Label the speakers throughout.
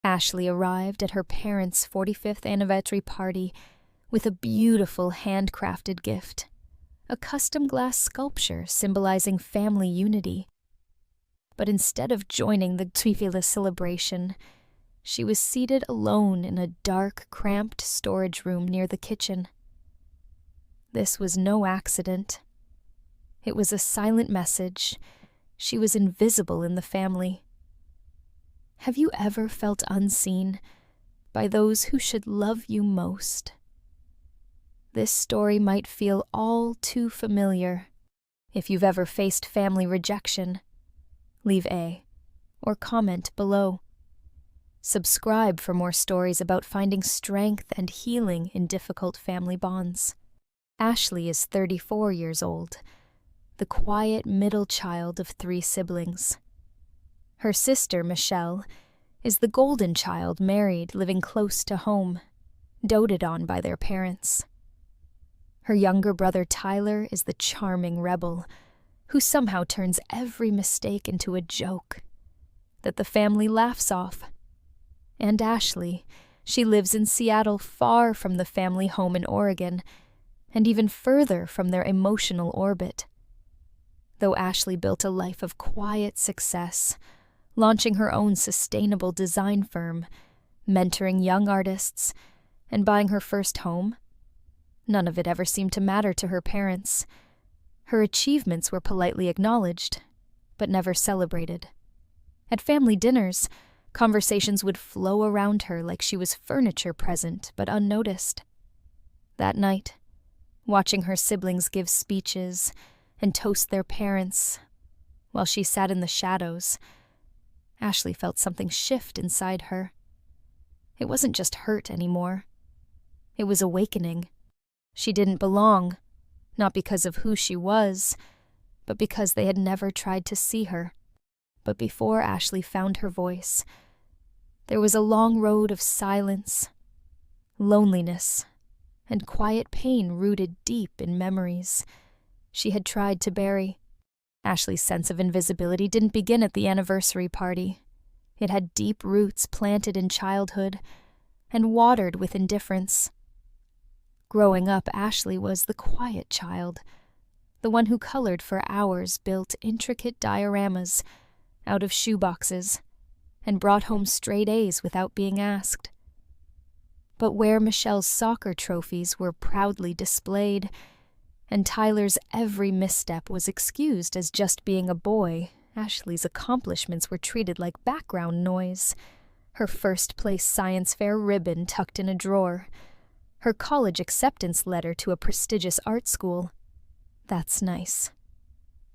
Speaker 1: Ashley arrived at her parents' 45th anniversary party with a beautiful handcrafted gift, a custom glass sculpture symbolizing family unity. But instead of joining the breathless celebration, she was seated alone in a dark, cramped storage room near the kitchen. This was no accident. It was a silent message. She was invisible in the family. Have you ever felt unseen by those who should love you most? This story might feel all too familiar. If you've ever faced family rejection, leave A or comment below. Subscribe for more stories about finding strength and healing in difficult family bonds. Ashley is 34 years old, the quiet middle child of 3 siblings. Her sister, Michelle, is the golden child, married, living close to home, doted on by their parents. Her younger brother, Tyler, is the charming rebel, who somehow turns every mistake into a joke that the family laughs off. And Ashley, she lives in Seattle, far from the family home in Oregon, and even further from their emotional orbit. Though Ashley built a life of quiet success, launching her own sustainable design firm, mentoring young artists, and buying her first home, none of it ever seemed to matter to her parents. Her achievements were politely acknowledged, but never celebrated. At family dinners, conversations would flow around her like she was furniture present but unnoticed. That night, watching her siblings give speeches and toast their parents, while she sat in the shadows, Ashley felt something shift inside her. It wasn't just hurt anymore. It was awakening. She didn't belong, not because of who she was, but because they had never tried to see her. But before Ashley found her voice, there was a long road of silence, loneliness, and quiet pain rooted deep in memories she had tried to bury. Ashley's sense of invisibility didn't begin at the anniversary party. It had deep roots planted in childhood and watered with indifference. Growing up, Ashley was the quiet child, the one who colored for hours, built intricate dioramas out of shoeboxes, and brought home straight A's without being asked. But where Michelle's soccer trophies were proudly displayed, and Tyler's every misstep was excused as just being a boy, Ashley's accomplishments were treated like background noise. Her first-place science fair ribbon tucked in a drawer, her college acceptance letter to a prestigious art school. That's nice.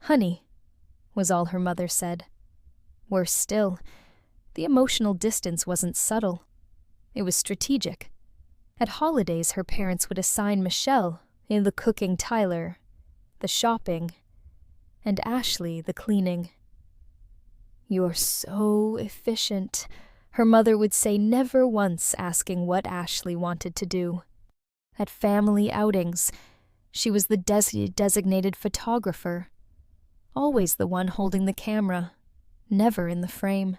Speaker 1: Honey, was all her mother said. Worse still, the emotional distance wasn't subtle. It was strategic. At holidays, her parents would assign Michelle in the cooking, Tyler the shopping, and Ashley the cleaning. "You're so efficient," her mother would say, never once asking what Ashley wanted to do. At family outings, she was the designated photographer, always the one holding the camera, never in the frame.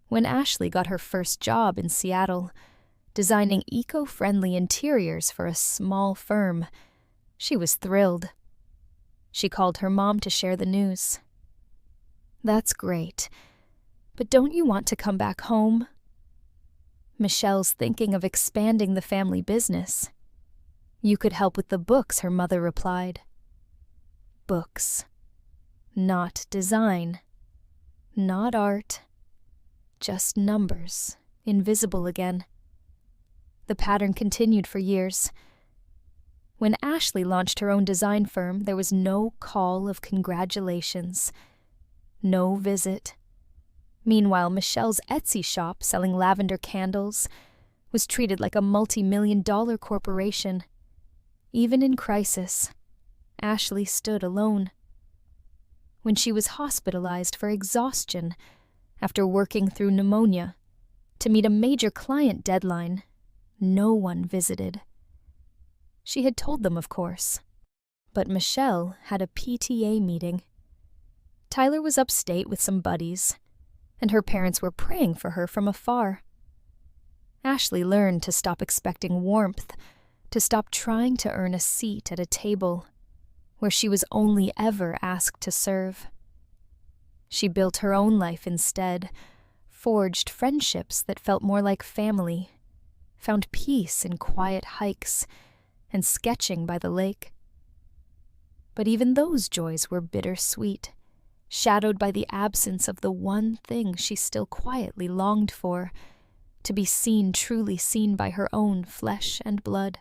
Speaker 1: When Ashley got her first job in Seattle, designing eco-friendly interiors for a small firm, she was thrilled. She called her mom to share the news. "That's great, but don't you want to come back home?" "Michelle's thinking of expanding the family business." "You could help with the books," her mother replied. Books. Not design. Not art. Just numbers, invisible again. The pattern continued for years. When Ashley launched her own design firm, there was no call of congratulations, no visit. Meanwhile, Michelle's Etsy shop, selling lavender candles, was treated like a multi-million-dollar corporation. Even in crisis, Ashley stood alone. When she was hospitalized for exhaustion after working through pneumonia to meet a major client deadline, no one visited. She had told them, of course, but Michelle had a PTA meeting. Tyler was upstate with some buddies. and her parents were praying for her from afar. Ashley learned to stop expecting warmth, to stop trying to earn a seat at a table where she was only ever asked to serve. She built her own life instead, forged friendships that felt more like family, found peace in quiet hikes and sketching by the lake. But even those joys were bittersweet, shadowed by the absence of the one thing she still quietly longed for, to be seen, truly seen by her own flesh and blood.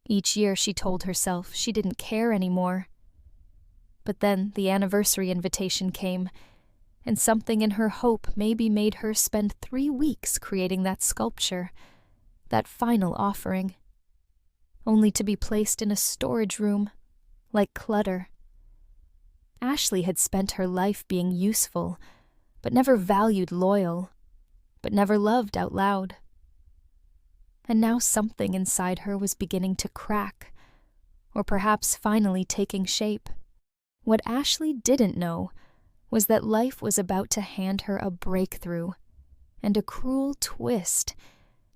Speaker 1: Each year she told herself she didn't care anymore. But then the anniversary invitation came, and something in her hope maybe made her spend 3 weeks creating that sculpture, that final offering, only to be placed in a storage room, like clutter. Ashley had spent her life being useful, but never valued loyal, but never loved out loud. And now something inside her was beginning to crack, or perhaps finally taking shape. What Ashley didn't know was that life was about to hand her a breakthrough and a cruel twist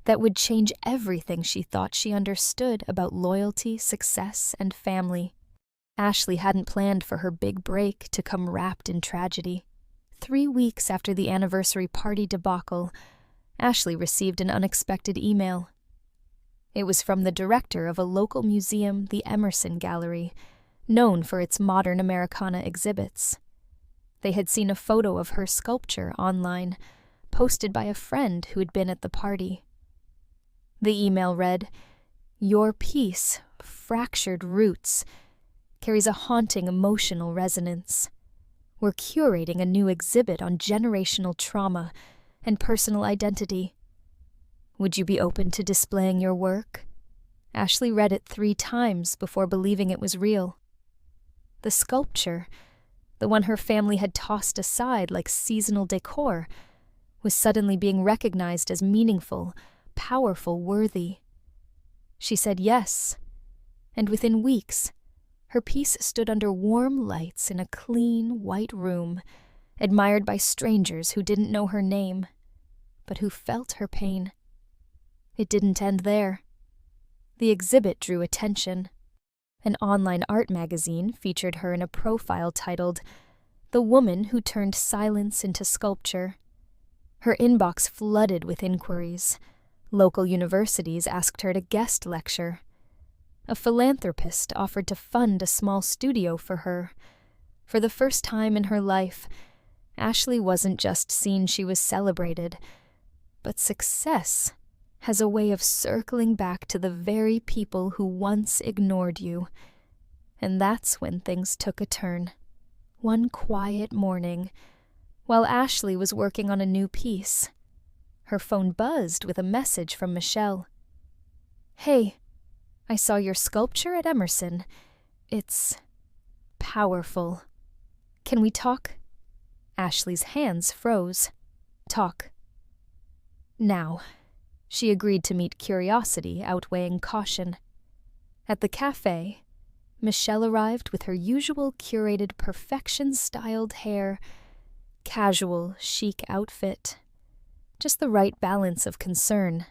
Speaker 1: that would change everything she thought she understood about loyalty, success, and family. Ashley hadn't planned for her big break to come wrapped in tragedy. 3 weeks after the anniversary party debacle, Ashley received an unexpected email. It was from the director of a local museum, the Emerson Gallery, known for its modern Americana exhibits. They had seen a photo of her sculpture online, posted by a friend who had been at the party. The email read, "Your piece, Fractured Roots, carries a haunting emotional resonance. We're curating a new exhibit on generational trauma and personal identity. Would you be open to displaying your work?" Ashley read it 3 times before believing it was real. The sculpture, the one her family had tossed aside like seasonal decor, was suddenly being recognized as meaningful, powerful, worthy. She said yes, and within weeks, her piece stood under warm lights in a clean, white room, admired by strangers who didn't know her name, but who felt her pain. It didn't end there. The exhibit drew attention. An online art magazine featured her in a profile titled, "The Woman Who Turned Silence into Sculpture." Her inbox flooded with inquiries. Local universities asked her to guest lecture. A philanthropist offered to fund a small studio for her. For the first time in her life, Ashley wasn't just seen, she was celebrated. But success has a way of circling back to the very people who once ignored you. And that's when things took a turn. One quiet morning, while Ashley was working on a new piece, her phone buzzed with a message from Michelle. "Hey, I saw your sculpture at Emerson. It's powerful. Can we talk?" Ashley's hands froze. "Talk." Now. She agreed to meet curiosity outweighing caution. At the cafe, Michelle arrived with her usual curated perfection-styled hair, casual, chic outfit, just the right balance of concern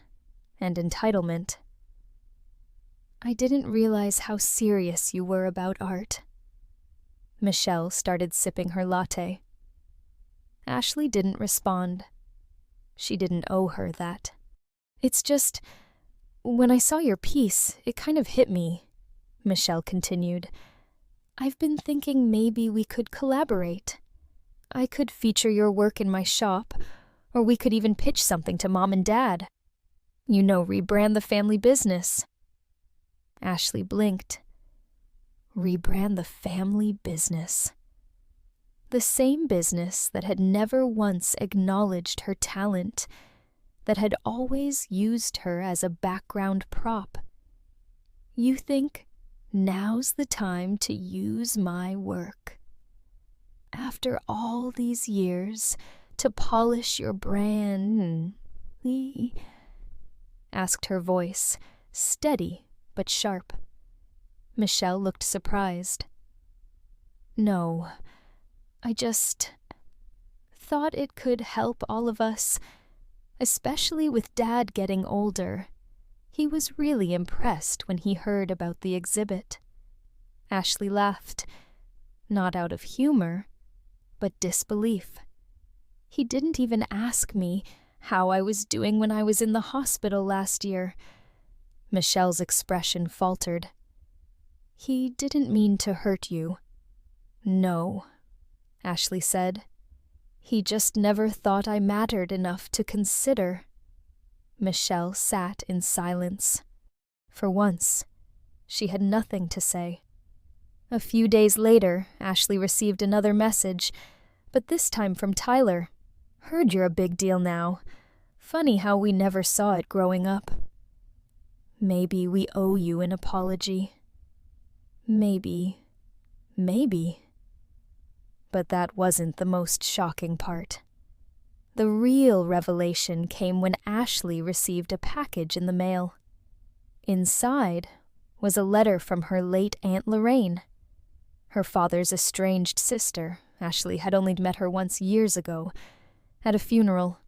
Speaker 1: and entitlement. "I didn't realize how serious you were about art." Michelle started sipping her latte. Ashley didn't respond. She didn't owe her that. "It's just, when I saw your piece, it kind of hit me," Michelle continued. "I've been thinking maybe we could collaborate. I could feature your work in my shop, or we could even pitch something to Mom and Dad. Rebrand the family business." Ashley blinked. Rebrand the family business. The same business that had never once acknowledged her talent, that had always used her as a background prop. "You think now's the time to use my work? After all these years, to polish your brand?" asked her voice, steady but sharp. Michelle looked surprised. "No, I just thought it could help all of us, especially with Dad getting older. He was really impressed when he heard about the exhibit. Ashley laughed, not out of humor, but disbelief. He didn't even ask me how I was doing when I was in the hospital last year. Michelle's expression faltered. He didn't mean to hurt you. No, Ashley said. He just never thought I mattered enough to consider. Michelle sat in silence. For once, she had nothing to say. A few days later, Ashley received another message, but this time from Tyler. Heard you're a big deal now. Funny how we never saw it growing up. Maybe we owe you an apology. Maybe. But that wasn't the most shocking part. The real revelation came when Ashley received a package in the mail. Inside was a letter from her late Aunt Lorraine. Her father's estranged sister. Ashley had only met her once years ago, at a funeral.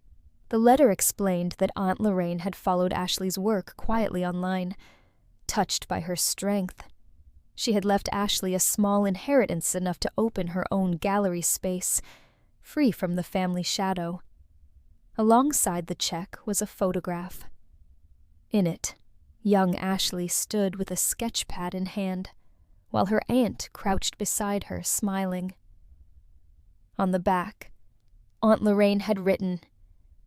Speaker 1: The letter explained that Aunt Lorraine had followed Ashley's work quietly online. Touched by her strength, she had left Ashley a small inheritance enough to open her own gallery space, free from the family shadow. Alongside the check was a photograph. In it, young Ashley stood with a sketch pad in hand, while her aunt crouched beside her, smiling. On the back, Aunt Lorraine had written,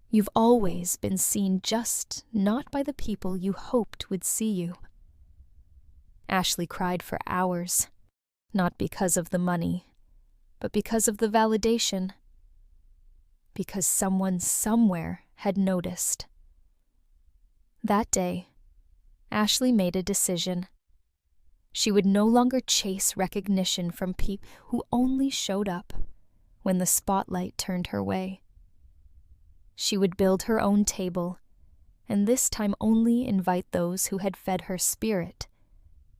Speaker 1: "You've always been seen just not by the people you hoped would see you." Ashley cried for hours, not because of the money, but because of the validation. Because someone somewhere had noticed. That day, Ashley made a decision. She would no longer chase recognition from people who only showed up when the spotlight turned her way. She would build her own table, and this time only invite those who had fed her spirit,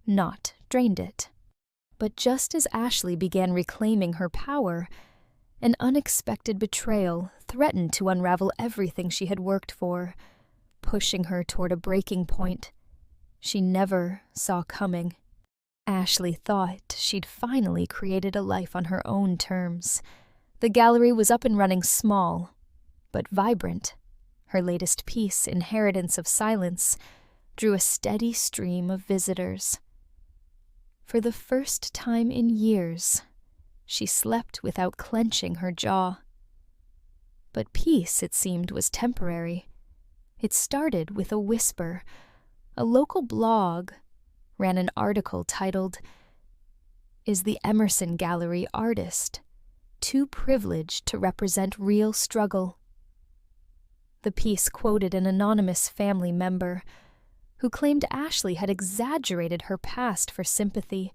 Speaker 1: not drained it. But just as Ashley began reclaiming her power, an unexpected betrayal threatened to unravel everything she had worked for, pushing her toward a breaking point she never saw coming. Ashley thought she'd finally created a life on her own terms. The gallery was up and running, small, but vibrant. Her latest piece, Inheritance of Silence, drew a steady stream of visitors. For the first time in years, she slept without clenching her jaw. But peace, it seemed, was temporary. It started with a whisper. A local blog ran an article titled, "Is the Emerson Gallery artist too privileged to represent real struggle?" The piece quoted an anonymous family member who claimed Ashley had exaggerated her past for sympathy,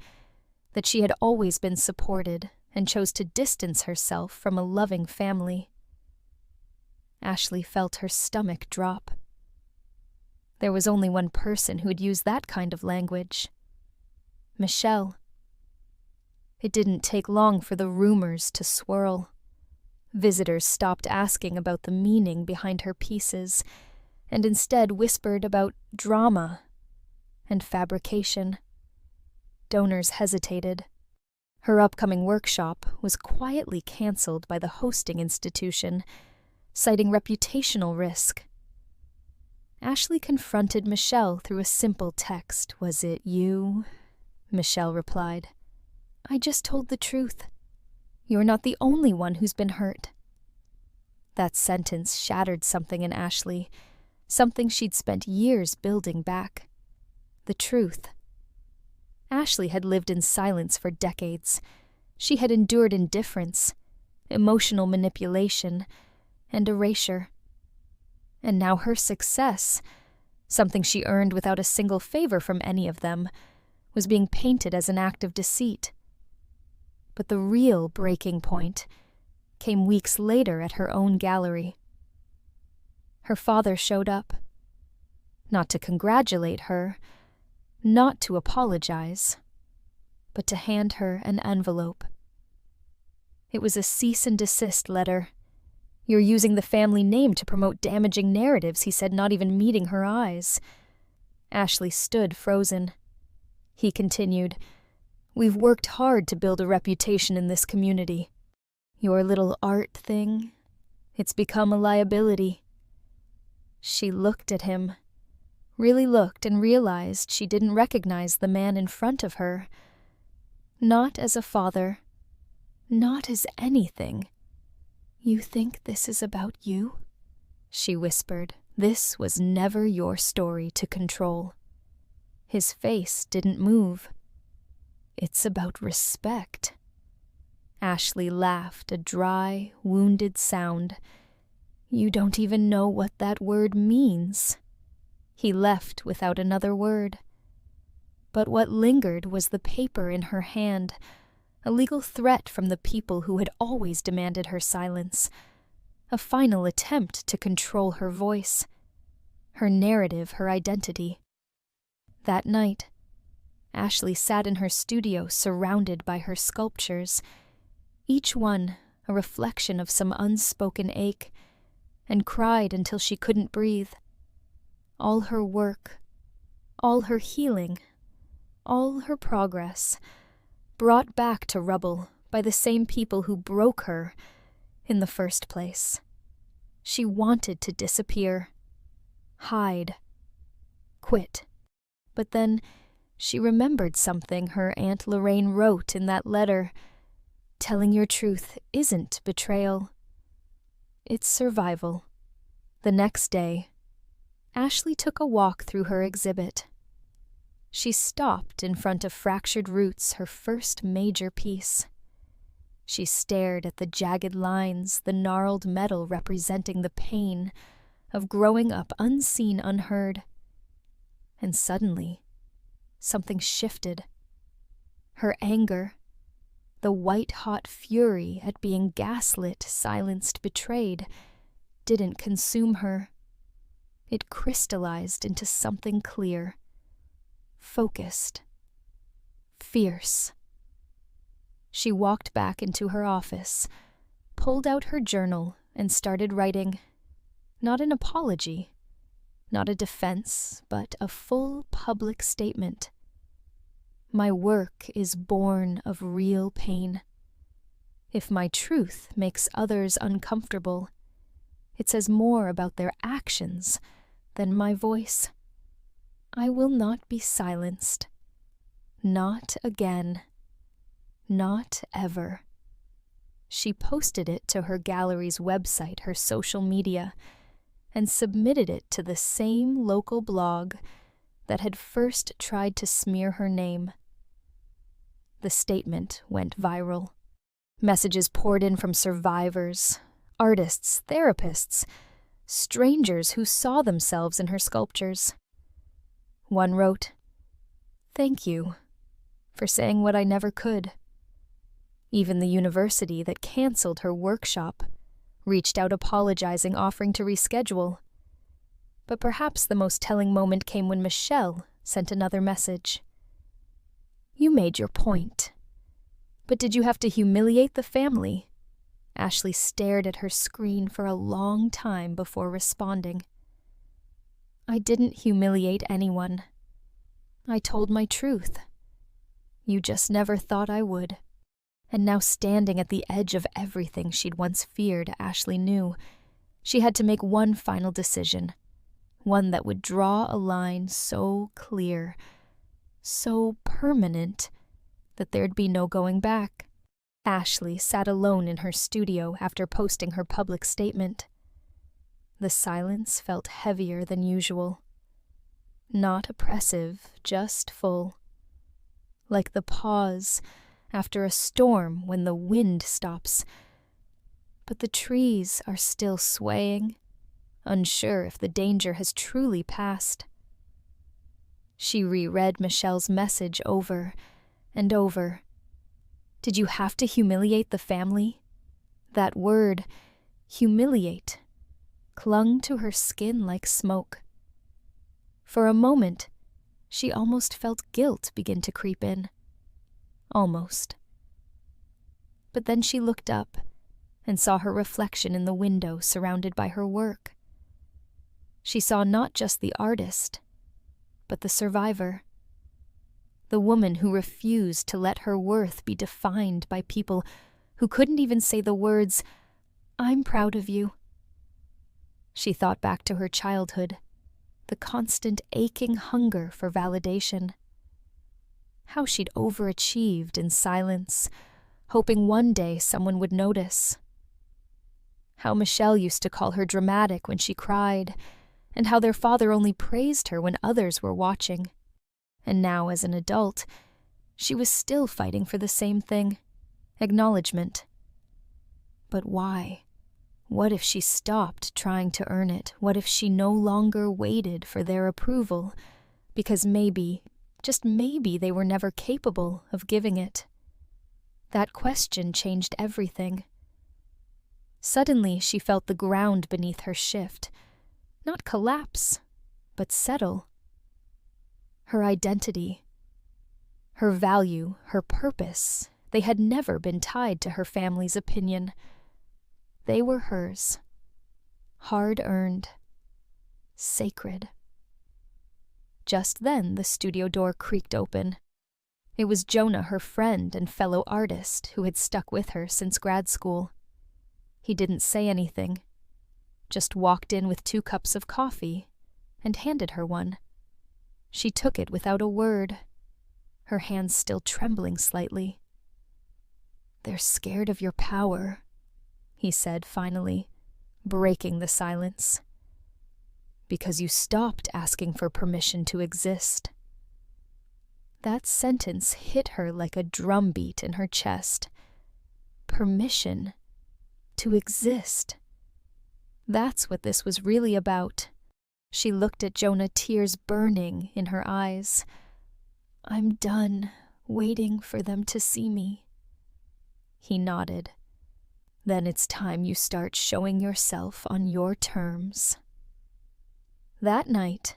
Speaker 1: that she had always been supported and chose to distance herself from a loving family. Ashley felt her stomach drop. There was only one person who had used that kind of language: Michelle. It didn't take long for the rumors to swirl. Visitors stopped asking about the meaning behind her pieces, and instead whispered about drama and fabrication. Donors hesitated. Her upcoming workshop was quietly canceled by the hosting institution, citing reputational risk. Ashley confronted Michelle through a simple text. "Was it you?" Michelle replied, "I just told the truth. You're not the only one who's been hurt." That sentence shattered something in Ashley, something she'd spent years building back. The truth. Ashley had lived in silence for decades. She had endured indifference, emotional manipulation, and erasure. And now her success, something she earned without a single favor from any of them, was being painted as an act of deceit. But the real breaking point came weeks later at her own gallery. Her father showed up, not to congratulate her, not to apologize, but to hand her an envelope. It was a cease and desist letter, You're using the family name to promote damaging narratives, he said, not even meeting her eyes. Ashley stood frozen. He continued, We've worked hard to build a reputation in this community. Your little art thing, it's become a liability. She looked at him, really looked, and realized she didn't recognize the man in front of her. Not as a father, not as anything. You think this is about you? She whispered. This was never your story to control. His face didn't move. It's about respect. Ashley laughed, a dry, wounded sound. You don't even know what that word means. He left without another word. But what lingered was the paper in her hand, a legal threat from the people who had always demanded her silence, a final attempt to control her voice, her narrative, her identity. That night, Ashley sat in her studio surrounded by her sculptures, each one a reflection of some unspoken ache, and cried until she couldn't breathe. All her work, all her healing, all her progress, brought back to rubble by the same people who broke her in the first place. She wanted to disappear, hide, quit. But then she remembered something her Aunt Lorraine wrote in that letter. Telling your truth isn't betrayal. It's survival. The next day, Ashley took a walk through her exhibit. She stopped in front of Fractured Roots, her first major piece. She stared at the jagged lines, the gnarled metal representing the pain of growing up unseen, unheard. And suddenly, something shifted. Her anger, the white-hot fury at being gaslit, silenced, betrayed, didn't consume her. It crystallized into something clear, focused, fierce. She walked back into her office, pulled out her journal, and started writing, not an apology, not a defense, but a full public statement. My work is born of real pain. If my truth makes others uncomfortable, it says more about their actions than my voice. I will not be silenced. Not again. Not ever. She posted it to her gallery's website, her social media, and submitted it to the same local blog that had first tried to smear her name. The statement went viral. Messages poured in from survivors, artists, therapists, strangers who saw themselves in her sculptures. One wrote, "Thank you for saying what I never could." Even the university that canceled her workshop reached out apologizing, offering to reschedule. But perhaps the most telling moment came when Michelle sent another message. You made your point. But did you have to humiliate the family? Ashley stared at her screen for a long time before responding. I didn't humiliate anyone. I told my truth. You just never thought I would. And now, standing at the edge of everything she'd once feared, Ashley knew she had to make one final decision, one that would draw a line so clear, so permanent, that there'd be no going back. Ashley sat alone in her studio after posting her public statement. The silence felt heavier than usual. Not oppressive, just full. Like the pause after a storm when the wind stops. But the trees are still swaying, unsure if the danger has truly passed. She reread Michelle's message over and over. Did you have to humiliate the family? That word, humiliate, clung to her skin like smoke. For a moment, she almost felt guilt begin to creep in. Almost. But then she looked up and saw her reflection in the window surrounded by her work. She saw not just the artist, but the survivor. The woman who refused to let her worth be defined by people who couldn't even say the words, "I'm proud of you." She thought back to her childhood, the constant aching hunger for validation. How she'd overachieved in silence, hoping one day someone would notice. How Michelle used to call her dramatic when she cried, and how their father only praised her when others were watching. And now, as an adult, she was still fighting for the same thing, acknowledgement. But why? What if she stopped trying to earn it? What if she no longer waited for their approval? Because maybe, just maybe, they were never capable of giving it. That question changed everything. Suddenly, she felt the ground beneath her shift. Not collapse, but settle. Her identity, her value, her purpose, they had never been tied to her family's opinion. They were hers, hard-earned, sacred. Just then, the studio door creaked open. It was Jonah, her friend and fellow artist, who had stuck with her since grad school. He didn't say anything, just walked in with 2 cups of coffee and handed her one. She took it without a word, her hands still trembling slightly. "They're scared of your power," he said finally, breaking the silence. "Because you stopped asking for permission to exist." That sentence hit her like a drumbeat in her chest. Permission to exist. That's what this was really about. She looked at Jonah, tears burning in her eyes. "I'm done waiting for them to see me." He nodded. "Then it's time you start showing yourself on your terms." That night,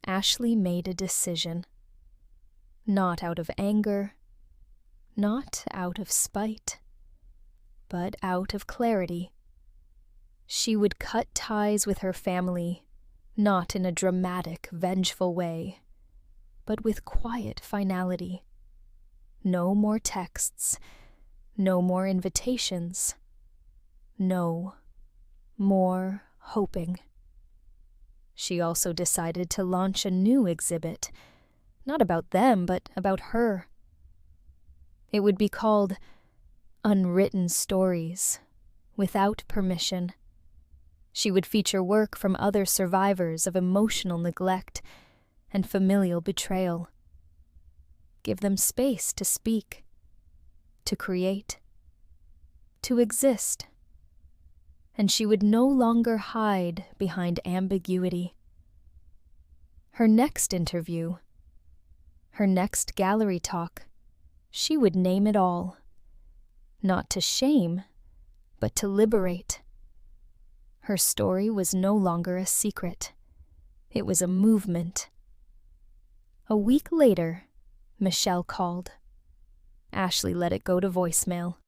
Speaker 1: Ashley made a decision. Not out of anger, not out of spite, but out of clarity. She would cut ties with her family, not in a dramatic, vengeful way, but with quiet finality. No more texts, no more invitations, no more hoping. She also decided to launch a new exhibit, not about them, but about her. It would be called Unwritten Stories, without permission. She would feature work from other survivors of emotional neglect and familial betrayal. Give them space to speak, to create, to exist. And she would no longer hide behind ambiguity. Her next interview, her next gallery talk, she would name it all. Not to shame, but to liberate. Her story was no longer a secret. It was a movement. A week later, Michelle called. Ashley let it go to voicemail.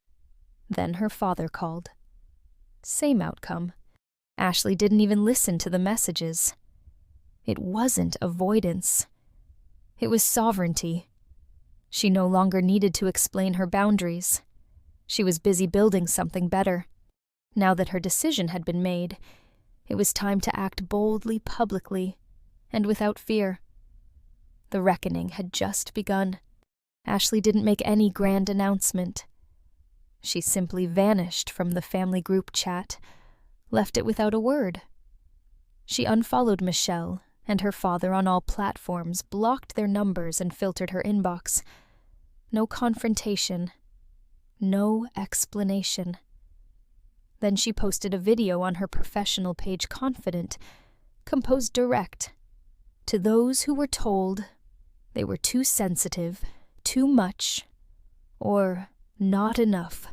Speaker 1: Then her father called. Same outcome. Ashley didn't even listen to the messages. It wasn't avoidance. It was sovereignty. She no longer needed to explain her boundaries. She was busy building something better. Now that her decision had been made, it was time to act boldly, publicly, and without fear. The reckoning had just begun. Ashley didn't make any grand announcement. She simply vanished from the family group chat, left it without a word. She unfollowed Michelle and her father on all platforms, blocked their numbers, and filtered her inbox. No confrontation. No explanation. Then she posted a video on her professional page, confident, composed direct, to those who were told they were too sensitive, too much, or not enough.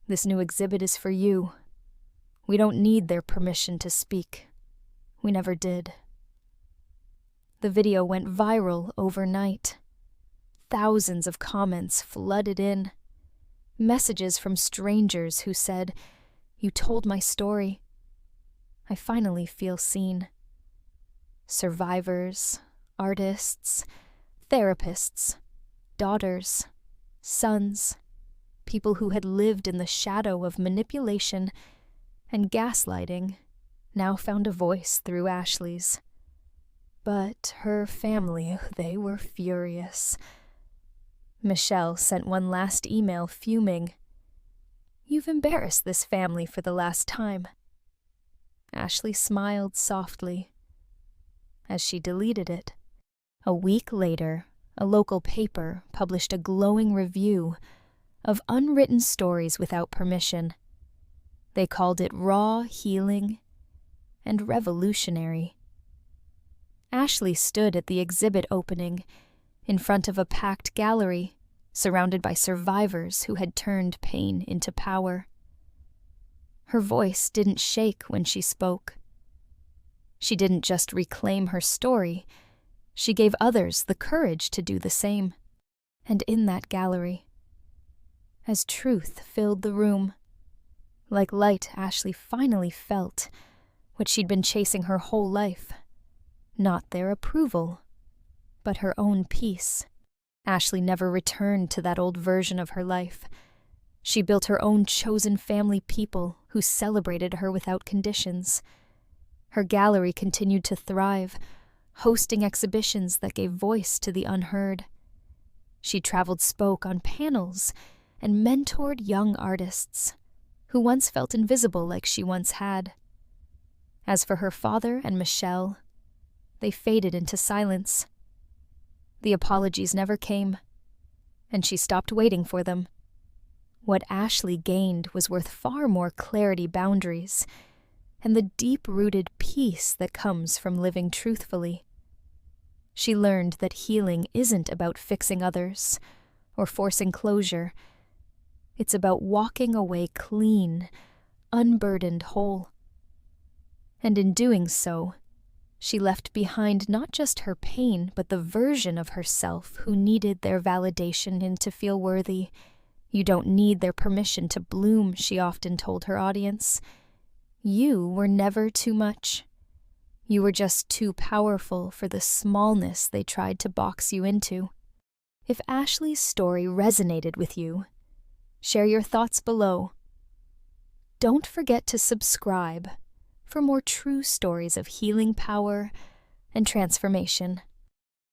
Speaker 1: This new exhibit is for you. We don't need their permission to speak. We never did. The video went viral overnight. Thousands of comments flooded in. Messages from strangers who said, "You told my story." I finally feel seen. Survivors, artists, therapists, daughters, sons, people who had lived in the shadow of manipulation and gaslighting now found a voice through Ashley's. But her family, they were furious. Michelle sent one last email fuming. "You've embarrassed this family for the last time." Ashley smiled softly as she deleted it. A week later, a local paper published a glowing review of unwritten stories without permission. They called it raw, healing, and revolutionary. Ashley stood at the exhibit opening, in front of a packed gallery, surrounded by survivors who had turned pain into power. Her voice didn't shake when she spoke. She didn't just reclaim her story, she gave others the courage to do the same. And in that gallery, as truth filled the room, like light, Ashley finally felt what she'd been chasing her whole life. Not their approval, but her own peace. Ashley never returned to that old version of her life. She built her own chosen family people who celebrated her without conditions. Her gallery continued to thrive, hosting exhibitions that gave voice to the unheard. She spoke on panels, and mentored young artists who once felt invisible like she once had. As for her father and Michelle, they faded into silence. The apologies never came, and she stopped waiting for them. What Ashley gained was worth far more clarity, boundaries, and the deep-rooted peace that comes from living truthfully. She learned that healing isn't about fixing others or forcing closure. It's about walking away clean, unburdened, whole. And in doing so, she left behind not just her pain, but the version of herself who needed their validation and to feel worthy. "You don't need their permission to bloom," she often told her audience. "You were never too much. You were just too powerful for the smallness they tried to box you into." If Ashley's story resonated with you, share your thoughts below. Don't forget to subscribe for more true stories of healing power and transformation.